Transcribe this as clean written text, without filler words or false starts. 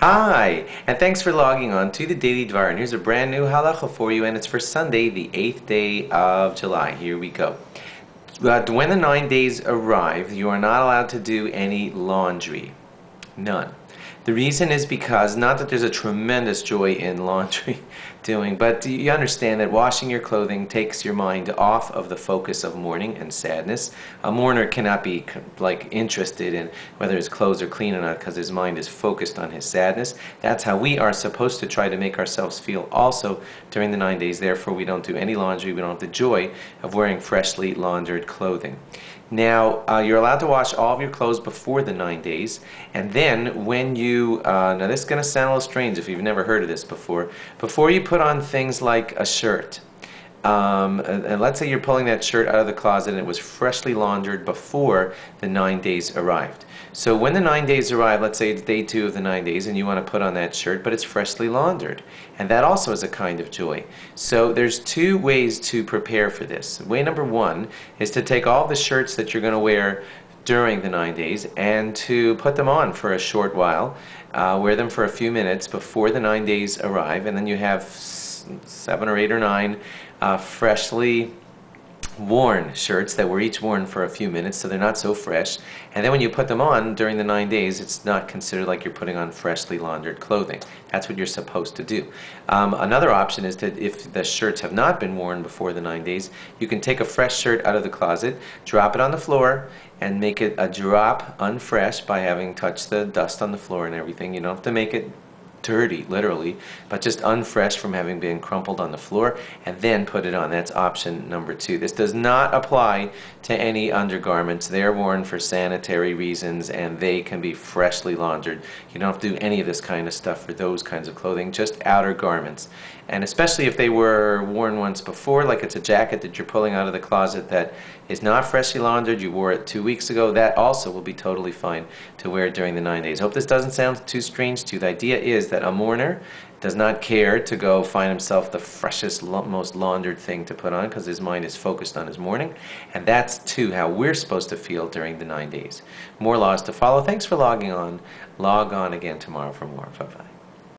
Hi, and thanks for logging on to the Daily Dvar. And here's a brand new halacha for you, and it's for Sunday, the 8th day of July. Here we go. When the 9 days arrive, you are not allowed to do any laundry. None. The reason is because, not that there's a tremendous joy in laundry doing, but you understand that washing your clothing takes your mind off of the focus of mourning and sadness. A mourner cannot be interested in whether his clothes are clean or not because his mind is focused on his sadness. That's how we are supposed to try to make ourselves feel also during the 9 days. Therefore, we don't do any laundry. We don't have the joy of wearing freshly laundered clothing. Now, you're allowed to wash all of your clothes before the 9 days, and then when you, now this is going to sound a little strange if you've never heard of this before you put on things like a shirt, and let's say you're pulling that shirt out of the closet and it was freshly laundered before the 9 days arrived. So when the 9 days arrive, let's say it's day 2 of the 9 days and you want to put on that shirt, but it's freshly laundered. And that also is a kind of joy. So there's 2 ways to prepare for this. Way number 1 is to take all the shirts that you're going to wear during the 9 days and to put them on for a short while. Wear them for a few minutes before the 9 days arrive, and then you have 7 or 8 or 9 freshly worn shirts that were each worn for a few minutes, so they're not so fresh. And then when you put them on during the 9 days, it's not considered like you're putting on freshly laundered clothing. That's what you're supposed to do. Another option is that if the shirts have not been worn before the 9 days, you can take a fresh shirt out of the closet, drop it on the floor, and make it a drop unfresh by having touched the dust on the floor and everything. You don't have to make it dirty, literally, but just unfresh from having been crumpled on the floor, and then put it on. That's option number 2. This does not apply to any undergarments. They're worn for sanitary reasons, and they can be freshly laundered. You don't have to do any of this kind of stuff for those kinds of clothing, just outer garments. And especially if they were worn once before, like it's a jacket that you're pulling out of the closet that is not freshly laundered, you wore it 2 weeks ago, that also will be totally fine to wear during the 9 days. Hope this doesn't sound too strange to you. The idea is that a mourner does not care to go find himself the freshest, most laundered thing to put on because his mind is focused on his mourning, and that's too how we're supposed to feel during the 9 days. More laws to follow. Thanks for logging on. Log on again tomorrow for more. Bye-bye.